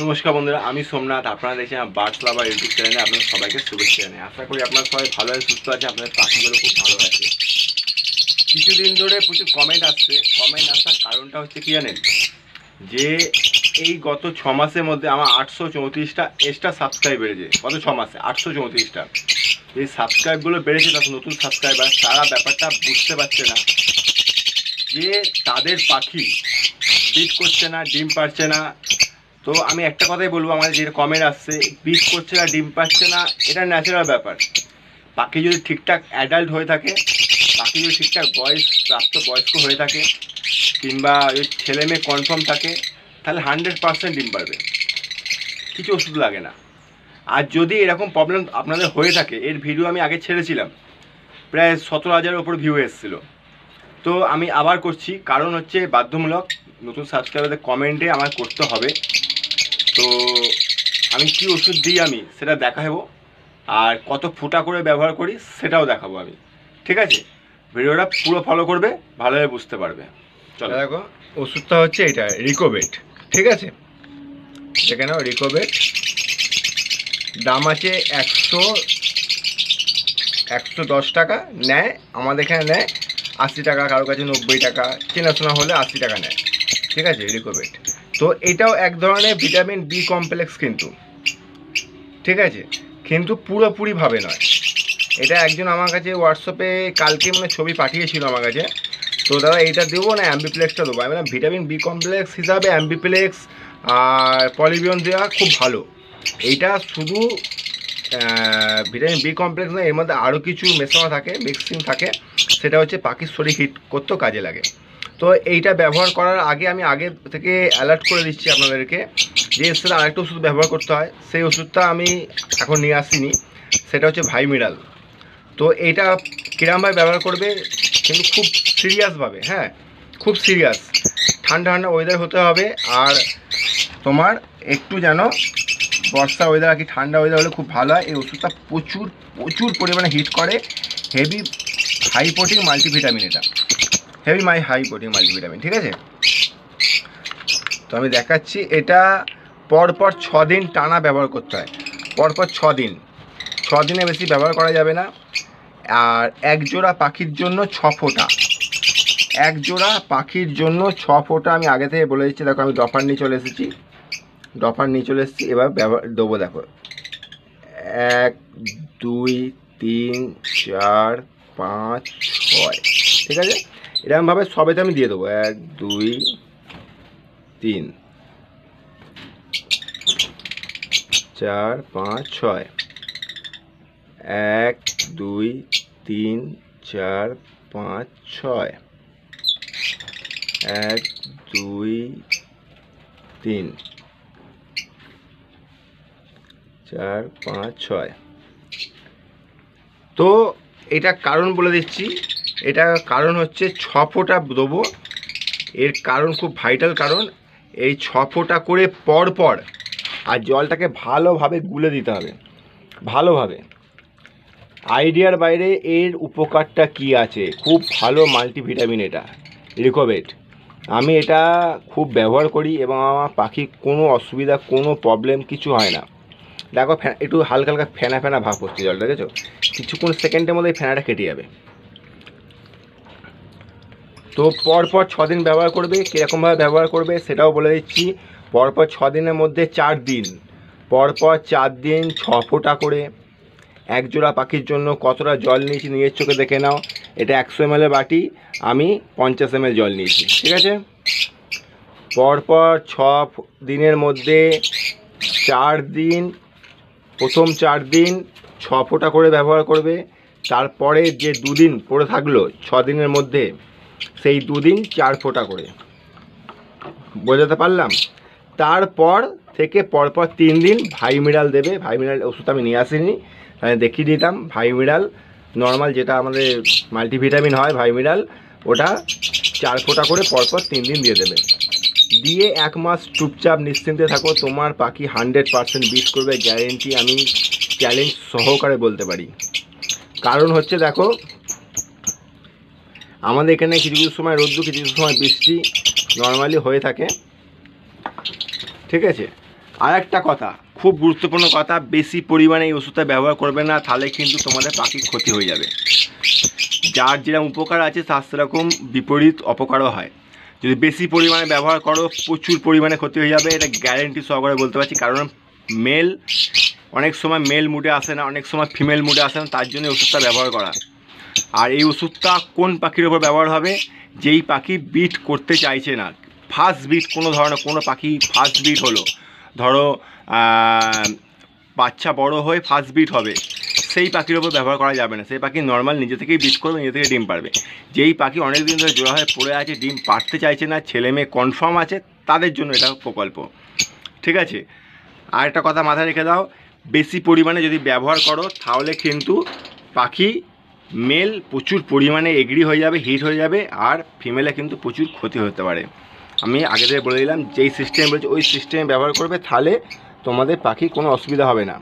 নমস্কার বন্ধুরা, আমি সোমনাথ। আপনারা দেখছেন বার্ডস লাভার ইউটিউব চ্যানেলে। আপনাদের সবাইকে শুভেচ্ছা জানাই। আশা করি আপনারা সবাই ভালো আছে, সুস্থ আছে, আপনাদের পাখিগুলো খুব ভালো আছে। কিছুদিন ধরে প্রচুর কমেন্ট আসছে। কমেন্ট আসার কারণটা হচ্ছে কি জানেন, যে এই গত 6 মাসের মধ্যে আমার 834টা এক্সট্রা সাবস্ক্রাইব বেড়েছে। গত 6 মাসে 834টা এই সাবস্ক্রাইবগুলো বেড়েছে, তার নতুন সাবস্ক্রাইবার তারা ব্যাপারটা বুঝতে পারছে না যে তাদের পাখি বিট করছে না, ডিম পারছে না। তো আমি একটা কথাই বলবো, আমাদের যে কমেন্ট আসছে বিট করছে না, ডিম পাচ্ছে না, এটা ন্যাচারাল ব্যাপার। পাখি যদি ঠিকঠাক অ্যাডাল্ট হয়ে থাকে, পাখি যদি ঠিকঠাক প্রাপ্ত বয়স্ক হয়ে থাকে, কিংবা যদি ছেলে মেয়ে কনফার্ম থাকে, তাহলে 100% ডিম পারবে, কিছু ওষুধ লাগে না। আর যদি এরকম প্রবলেম আপনাদের হয়ে থাকে, এর ভিডিও আমি আগে ছেড়েছিলাম, প্রায় 17,000-এর ওপর ভিউ এসেছিলো। তো আমি আবার করছি, কারণ হচ্ছে বাধ্যমূলক, নতুন সাবস্ক্রাইবারদের কমেন্টে আমার করতে হবে। তো আমি কি ওষুধ দিই আমি সেটা দেখাবো, আর কত ফুটা করে ব্যবহার করি সেটাও দেখাবো আমি। ঠিক আছে, ভিডিওটা পুরো ফলো করবে, ভালোভাবে বুঝতে পারবে। চলো দেখো, ওষুধটা হচ্ছে এটা রিকোবেট। ঠিক আছে, দেখে নাও রিকোবেট। দাম আছে 110 টাকা নেয়, আমাদের এখানে নেয় 80 টাকা, কারো কাছে 90 টাকা, চেনাশোনা হলে 80 টাকা নেয়। ঠিক আছে, রিকোবেট। তো এটাও এক ধরনের ভিটামিন বি কমপ্লেক্স কিন্তু। ঠিক আছে, কিন্তু পুরোপুরিভাবে নয়। এটা একজন আমার কাছে হোয়াটসঅ্যাপে কালকে ছবি পাঠিয়েছিল আমার কাছে। তো দাদা এইটা দেবো না অ্যাম্বিপ্লেক্সটা দেবো? আমি বললাম ভিটামিন বি কমপ্লেক্স হিসাবে অ্যাম্বিপ্লেক্স আর পলিবিয়ন দেওয়া খুব ভালো। এইটা শুধু ভিটামিন বি কমপ্লেক্স না, এর মধ্যে আরও কিছু মেশানো থাকে, মিক্সিং থাকে, সেটা হচ্ছে পাখির শরীর হিট করতেও কাজে লাগে। তো এইটা ব্যবহার করার আগে আমি আগে থেকে অ্যালার্ট করে দিচ্ছি আপনাদেরকে যে এর সাথে আরেকটা ওষুধ ব্যবহার করতে হয়। সেই ওষুধটা আমি এখন নিয়ে আসিনি, সেটা হচ্ছে ভাইমিরাল। তো এইটা কিরমভাবে ব্যবহার করবে, কিন্তু খুব সিরিয়াসভাবে, হ্যাঁ খুব সিরিয়াস। ঠান্ডা ঠান্ডা ওয়েদার হতে হবে, আর তোমার একটু যেন বর্ষা ওয়েদার আর কি, ঠান্ডা ওয়েদার হলে খুব ভালো হয়। এই ওষুধটা প্রচুর প্রচুর পরিমাণে হিট করে। হেভি হাই প্রোটিন মাল্টিভিটামিন, এটা হেভি হাই প্রোটিন মাল্টিভিটামিন। ঠিক আছে, তো আমি দেখাচ্ছি। এটা পরপর 6 দিন টানা ব্যবহার করতে হয়, পরপর 6 দিন। 6 দিনে বেশি ব্যবহার করা যাবে না। আর এক জোড়া পাখির জন্য 6 ফোঁটা, এক জোড়া পাখির জন্য 6 ফোঁটা। আমি আগে থেকে বলে দিচ্ছি। দেখো আমি ডফার নিয়ে চলে এসেছি, এবার ব্যবহার দেবো। দেখো 1 2 3 4 5 6। ঠিক আছে, এরকমভাবে সবেতে আমি দিয়ে দেবো। 1 2 3 4 5 6, 1 2 3 4 5 6, 1 2 3 4 5 6। তো এটা কারণ বলে দিচ্ছি, এটা কারণ হচ্ছে 6 ফোঁটা দেবো। এর কারণ খুব ভাইটাল কারণ, এই 6 ফোঁটা করে পর পর, আর জলটাকে ভালোভাবে গুলে দিতে হবে, ভালোভাবে। আইডিয়ার বাইরে এর উপকারটা কি আছে, খুব ভালো মাল্টিভিটামিন এটা রিকোবেট। আমি এটা খুব ব্যবহার করি এবং আমার পাখি কোনো অসুবিধা, কোনো প্রবলেম কিছু হয় না। দেখো একটু হালকা হালকা ফেনা ফেনা ভাব হচ্ছে জলটা, দেখেছো? কিছুক্ষণ সেকেন্ডের মধ্যে ফেনাটা কেটে যাবে। তো পরপর 6 দিন ব্যবহার করবে। কীরকমভাবে ব্যবহার করবে সেটাও বলে দিচ্ছি। পরপর 6 দিনের মধ্যে 4 দিন, পরপর 4 দিন 6 ফোঁটা করে। এক জোড়া পাখির জন্য কতটা জল নিয়েছি নিজের চোখে দেখে নাও। এটা 100 ml বাটি, আমি 50 ml জল নিয়েছি। ঠিক আছে, পরপর 6 দিনের মধ্যে 4 দিন, প্রথম 4 দিন 6 ফোঁটা করে ব্যবহার করবে। তারপরে যে 2 দিন পড়ে থাকলো 6 দিনের মধ্যে, সেই 2 দিন 4 ফোঁটা করে। বোঝাতে পারলাম? তারপর থেকে পরপর 3 দিন ভাইমিরাল দেবে। ভাইমিরাল ওষুধ আমি নিয়ে আসিনি, আমি দেখিয়ে দিতাম। ভাইমিরাল নর্মাল যেটা আমাদের মাল্টিভিটামিন হয়, ভাইমিরাল, ওটা 4 ফোঁটা করে পরপর 3 দিন দিয়ে দেবে। দিয়ে 1 মাস চুপচাপ নিশ্চিন্তে থাকো, তোমার পাখি 100% বিট করবে, গ্যারেন্টি আমি চ্যালেঞ্জ সহকারে বলতে পারি। কারণ হচ্ছে দেখো, আমাদের এখানে কিছু কিছু সময় রোদ্দুর, কিছু কিছু সময় বৃষ্টি নর্মালি হয়ে থাকে। ঠিক আছে, আর একটা কথা, খুব গুরুত্বপূর্ণ কথা, বেশি পরিমাণে এই ওষুধটা ব্যবহার করবে না, তাহলে কিন্তু তোমাদের পাখির ক্ষতি হয়ে যাবে। যার যেরকম উপকার আছে তার সেরকম বিপরীত অপকারও হয়। যদি বেশি পরিমাণে ব্যবহার করো প্রচুর পরিমাণে ক্ষতি হয়ে যাবে, এটা গ্যারেন্টি সহকারে বলতে পারছি। কারণ মেল অনেক সময় মেল মুডে আসে না, অনেক সময় ফিমেল মুডে আসে না, তার জন্য ওষুধটা ব্যবহার করা। আর এই ওষুধটা কোন পাখির ওপর ব্যবহার হবে? যেই পাখি বিট করতে চাইছে না, ফার্স্ট বিট, কোনো ধরনের কোনো পাখি ফার্স্ট বিট হলো, ধরো বাচ্চা বড় হয়ে ফার্স্ট বিট হবে, সেই পাখির ওপর ব্যবহার করা যাবে না। সেই পাখি নর্মাল নিজে থেকেই বিট করবে, নিজে থেকে ডিম পারবে। যেই পাখি অনেক দিন ধরে জোড়া হয়ে পড়ে আছে, ডিম পারতে চাইছে না, ছেলে মেয়ে কনফার্ম আছে, তাদের জন্য এটা প্রকল্প, ঠিক আছে? আর একটা কথা মাথায় রেখে দাও, বেশি পরিমাণে যদি ব্যবহার করো তাহলে কিন্তু পাখি মেল প্রচুর পরিমাণে এগ্রি হয়ে যাবে, হিট হয়ে যাবে, আর ফিমেলে কিন্তু প্রচুর ক্ষতি হতে পারে। আমি আগে থেকে বলে দিলাম, যেই সিস্টেম বলছি ওই সিস্টেমে ব্যবহার করবে, তাহলে তোমাদের পাখি কোনো অসুবিধা হবে না।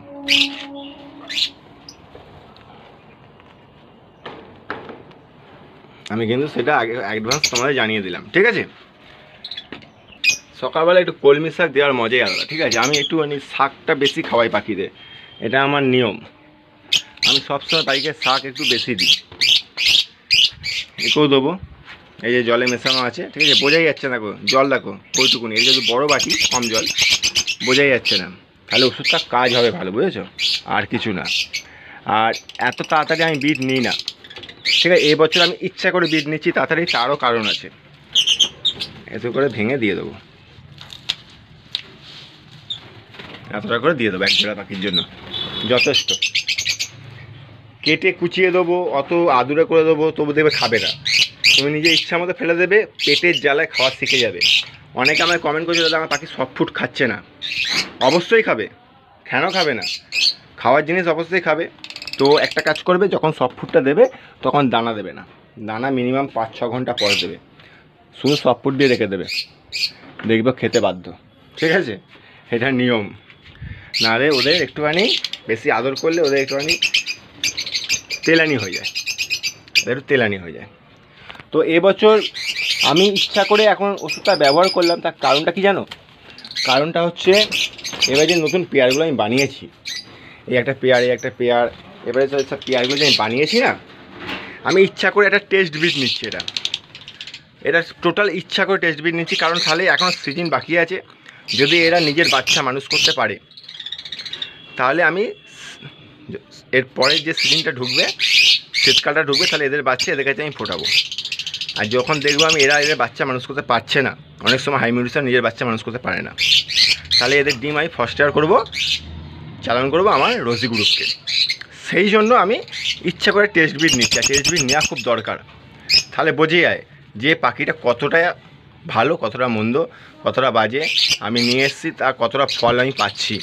আমি কিন্তু সেটা আগে অ্যাডভান্স তোমাদের জানিয়ে দিলাম, ঠিক আছে? সকালবেলা একটু কলমি শাক দেওয়ার মজাই আলাদা, ঠিক আছে? আমি একটুখানি শাকটা বেশি খাওয়াই পাখিদের, এটা আমার নিয়ম। আমি সবসময় পাখিকে শাক একটু বেশি দিই। একেও দেবো, এই যে জলে মেশানো আছে, ঠিক আছে? বোঝাই যাচ্ছে না, জল দেখো ওইটুকুনি, এই যদি বড়ো বাটি কম জল, বোঝাই যাচ্ছে না। তাহলে ওষুধটা কাজ হবে ভালো, বুঝেছো? আর কিছু না। আর এত তাড়াতাড়ি আমি বিট নিই না, ঠিক আছে? এবছর আমি ইচ্ছা করে বিট নিচ্ছি তাড়াতাড়ি, তারও কারণ আছে। এত করে ভেঙে দিয়ে দেবো, এতটা করে দিয়ে দেবো এক জোড়া পাখির জন্য, যথেষ্ট। কেটে কুচিয়ে দেবো, অত আদুরে করে দেবো, তবু দেবে খাবে না। তুমি নিজে ইচ্ছা মতো ফেলে দেবে, পেটের জ্বালায় খাওয়া শিখে যাবে। অনেকে আমায় কমেন্ট করছে, দাদা আমার পাখি সফট ফুড খাচ্ছে না। অবশ্যই খাবে, কেন খাবে না? খাওয়ার জিনিস অবশ্যই খাবে। তো একটা কাজ করবে, যখন সফট ফুডটা দেবে তখন দানা দেবে না, দানা মিনিমাম 5-6 ঘন্টা পর দেবে, শুধু সফট ফুড দিয়ে রেখে দেবে, দেখবে খেতে বাধ্য, ঠিক আছে? এটা নিয়ম। নাহলে ওদের একটুখানি বেশি আদর করলে ওদের একটুখানি তেলানি হয়ে যায়, একটু তেলানি হয়ে যায়। তো এবছর আমি ইচ্ছা করে এখন ওষুধটা ব্যবহার করলাম, তার কারণটা কি জানো? কারণটা হচ্ছে, এবার যে নতুন পেয়ারগুলো আমি বানিয়েছি, এই একটা পেয়ার, এই একটা পেয়ার, এবারে সব পেয়ারগুলো যে আমি বানিয়েছি না, আমি ইচ্ছা করে একটা টেস্ট বিট নিচ্ছি। এটা টোটাল ইচ্ছা করে টেস্ট বিট নিচ্ছি, কারণ তাহলে এখন সিজন বাকি আছে, যদি এরা নিজের বাচ্চা মানুষ করতে পারে, তাহলে আমি এরপরে যে সিজনটা ঢুকবে, শীতকালটা ঢুকবে, তাহলে এদের বাচ্চা এদের কাছে আমি ফোটাবো। আর যখন দেখবো আমি এদের বাচ্চা মানুষ করতে পারছে না, অনেক সময় হাইমিউনিশন নিজের বাচ্চা মানুষ করতে পারে না, তাহলে এদের ডিম আমি ফস্টার করবো, চালান করবো আমার রোজি গ্রুপকে। সেই জন্য আমি ইচ্ছা করে টেস্ট বিট নিচ্ছি, আর টেস্ট বিট নেওয়া খুব দরকার। তাহলে বোঝে যায় যে পাখিটা কতটা ভালো, কতটা মন্দ, কতটা বাজে আমি নিয়ে এসেছি, তার কতটা ফল আমি পাচ্ছি,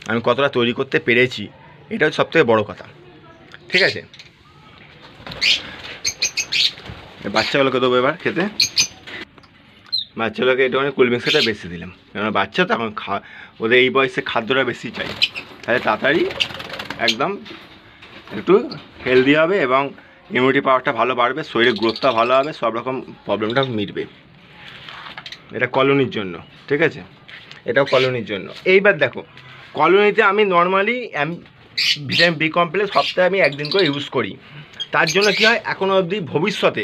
আমি কতটা তৈরি করতে পেরেছি, এটা হচ্ছে সবথেকে বড়ো কথা, ঠিক আছে? বাচ্চাগুলোকে দেবো এবার খেতে, বাচ্চাগুলোকে একটুখানি কোল্ড মিক্সটা বেশি দিলাম, কারণ বাচ্চা তখন ওদের এই বয়সে খাদ্যটা বেশি চাই, তাহলে তাড়াতাড়ি একদম একটু হেলদি হবে এবং ইমিউনিটি পাওয়ারটা ভালো বাড়বে, শরীরের গ্রোথটা ভালো হবে, সব রকম প্রবলেমটা মিটবে। এটা কলোনির জন্য, ঠিক আছে? এটাও কলোনির জন্য। এইবার দেখো, কলোনিতে আমি নর্মালি ভিটামিন বি কমপ্লেক্স সপ্তাহে আমি একদিন করে ইউজ করি। তার জন্য কী হয়, এখনও অবধি ভবিষ্যতে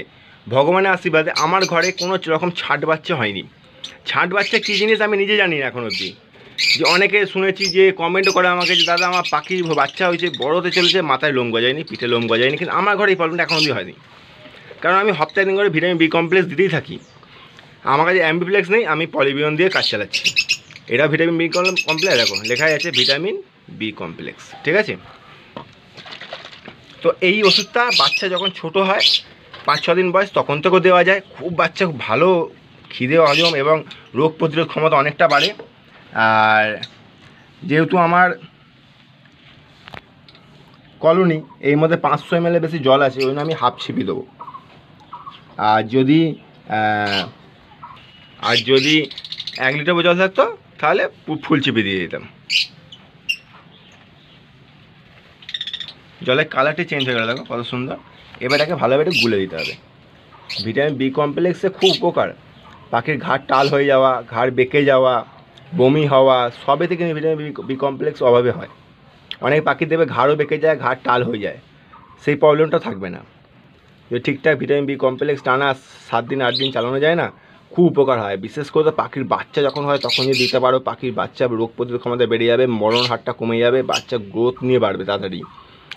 ভগবানের আশীর্বাদে আমার ঘরে কোনো রকম ছাট বাচ্চা হয়নি। ছাট বাচ্চা কী জিনিস আমি নিজে জানি না এখন অবধি। যে অনেকে শুনেছি যে কমেন্টও করে আমাকে যে দাদা আমার পাখির বাচ্চা হয়েছে, বড় হতে চলেছে, মাথায় লোম গজায়নি, পিঠে লোম গজায়নি, কিন্তু আমার ঘরে এই প্রবলেমটা এখন অবধি হয়নি। কারণ আমি সপ্তাহে একদিন করে ভিটামিন বি কমপ্লেক্স দিতেই থাকি। আমার কাছে অ্যাম্বিপ্লেক্স নেই, আমি পলিবিয়ন দিয়ে কাজ চালাচ্ছি। এটা ভিটামিন বি কমপ্লেক্স, দেখো লেখাই আছে ভিটামিন বি কমপ্লেক্স, ঠিক আছে? তো এই ওষুধটা বাচ্চা যখন ছোট হয়, 5-6 দিন বয়স, তখন থেকেও দেওয়া যায়। খুব বাচ্চা খুব ভালো খিদে হজম এবং রোগ প্রতিরোধ ক্ষমতা অনেকটা বাড়ে। আর যেহেতু আমার কলোনি, এর মধ্যে 500 ml বেশি জল আছে, ওই জন্য আমি হাফ ছিপি দেবো। আর যদি 1 লিটার জল থাকতো তাহলে ফুল চিপে দিয়ে দিতাম। জলের কালারটি চেঞ্জ হয়ে গেল, দেখো কত সুন্দর। এবার এটাকে ভালোভাবে একটু গুলে দিতে হবে। ভিটামিন বি কমপ্লেক্সে খুব উপকার, পাখির ঘাড় টাল হয়ে যাওয়া, ঘাড় বেঁকে যাওয়া, বমি হওয়া সবে থেকে ভিটামিন বি কমপ্লেক্স অভাবে হয়। অনেক পাখি দেবে ঘাড়ও বেঁকে যায়, ঘাড় টাল হয়ে যায়, সেই প্রবলেমটা থাকবে না। যদি ঠিকঠাক ভিটামিন বি কমপ্লেক্স টানা 7 দিন 8 দিন চালানো যায় না, খুব উপকার হয়। বিশেষ করে তো পাখির বাচ্চা যখন হয় তখন যদি দিতে পারো, পাখির বাচ্চা রোগ প্রতিরোধ ক্ষমতা বেড়ে যাবে, মরণ হারটা কমে যাবে, বাচ্চা গ্রোথ নিয়ে বাড়বে তাড়াতাড়ি,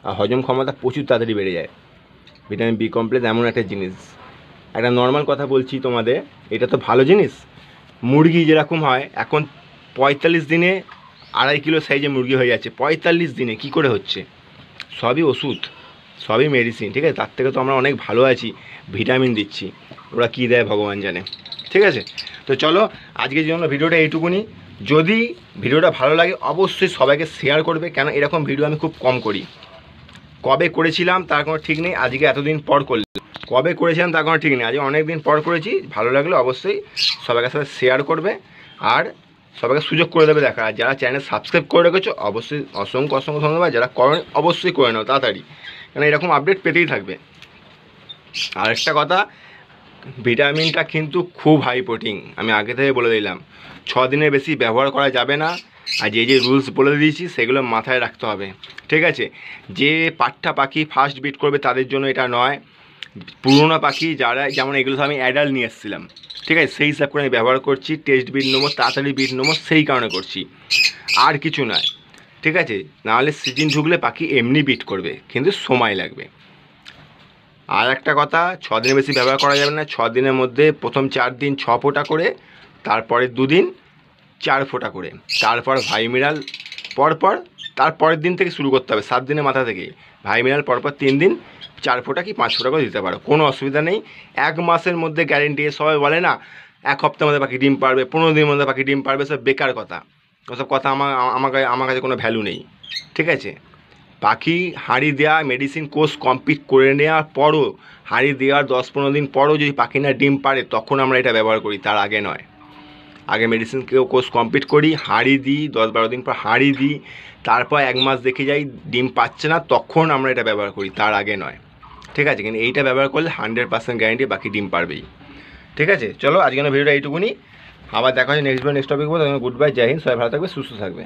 আর হজম ক্ষমতা প্রচুর তাড়াতাড়ি বেড়ে যায়। ভিটামিন বি কমপ্লেক্স এমন একটা জিনিস, একটা নর্মাল কথা বলছি তোমাদের, এটা তো ভালো জিনিস। মুরগি যেরকম হয় এখন 45 দিনে 2.5 কিলো সাইজে মুরগি হয়ে যাচ্ছে, 45 দিনে কী করে হচ্ছে? সবই ওষুধ, সবই মেডিসিন, ঠিক আছে? তার থেকে তো আমরা অনেক ভালো আছি, ভিটামিন দিচ্ছি, ওরা কী দেয় ভগবান জানে। ঠিক আছে, তো চলো আজকের জন্য ভিডিওটা এইটুকুনি। যদি ভিডিওটা ভালো লাগে অবশ্যই সবাইকে শেয়ার করবে, কেন এরকম ভিডিও আমি খুব কম করি। কবে করেছিলাম তার কোনো ঠিক নেই, আজকে এতদিন পর করলে কবে করেছিলাম তার কোনো ঠিক নেই, আজকে অনেক দিন পর করেছি। ভালো লাগলে অবশ্যই সবাইকে সাথে শেয়ার করবে, আর সবাইকে সুযোগ করে দেবে দেখা। আর যারা চ্যানেল সাবস্ক্রাইব করে রেখেছো অবশ্যই অসংখ্য অসংখ্য ধন্যবাদ, যারা করেন অবশ্যই করে নাও তাড়াতাড়ি, কারণ এরকম আপডেট পেতেই থাকবে। আর একটা কথা, ভিটামিনটা কিন্তু খুব হাই প্রোটিন, আমি আগে থেকে বলে দিলাম। 6 দিনের বেশি ব্যবহার করা যাবে না, আর যে রুলস বলে দিয়েছি সেগুলো মাথায় রাখতে হবে, ঠিক আছে? যে পাঠ্টা পাখি ফার্স্ট বিট করবে তাদের জন্য এটা নয়, পুরোনো পাখি যারা, যেমন এগুলো আমি অ্যাডাল্ট নিয়ে এসেছিলাম, ঠিক আছে, সেই হিসাব করে আমি ব্যবহার করছি। টেস্ট বিট নেবো, তাড়াতাড়ি বিট নেবো, সেই কারণে করছি, আর কিছু নয়, ঠিক আছে? নাহলে সিজন ঢুকলে পাখি এমনি বিট করবে, কিন্তু সময় লাগবে। আর একটা কথা, 6 দিনের বেশি ব্যবহার করা যাবে না। 6 দিনের মধ্যে প্রথম 4 দিন 6 ফোঁটা করে, তারপরে 2 দিন 4 ফোঁটা করে, তারপর ভাইমিনাল পরপর, তারপরের দিন থেকে শুরু করতে হবে, 7 দিনের মাথা থেকে ভাইমিনাল পরপর 3 দিন 4 ফোঁটা কি 5 ফোঁটা করে দিতে পারো, কোনো অসুবিধা নেই। 1 মাসের মধ্যে গ্যারেন্টি। সবাই বলে না 1 সপ্তাহের মধ্যে পাখি ডিম পারবে, 15 দিনের মধ্যে পাখি ডিম পারবে, সব বেকার কথা। ওসব কথা আমার কাছে কোনো ভ্যালু নেই, ঠিক আছে? পাখি হাঁড়ি দেওয়া মেডিসিন কোর্স কমপ্লিট করে নেওয়ার পরও, হাঁড়ি দেওয়ার 10-15 দিন পরও যদি পাখি না ডিম পারে তখন আমরা এটা ব্যবহার করি, তার আগে নয়। আগে মেডিসিন কোর্স কমপ্লিট করি, হাঁড়ি দিই, 10-12 দিন পর হাঁড়ি দিই, তারপর 1 মাস দেখে যাই ডিম পাচ্ছে না, তখন আমরা এটা ব্যবহার করি, তার আগে নয়, ঠিক আছে? কিন্তু এইটা ব্যবহার করলে 100% গ্যারেন্টি বাকি ডিম পারবেই, ঠিক আছে? চলো আজকের ভিডিওটা এইটুকুনি, আবার দেখা হচ্ছে নেক্সট টপিক বলতে। গুড বাই, জয় হিন্দ, সবাই ভালো থাকবে, সুস্থ থাকবে।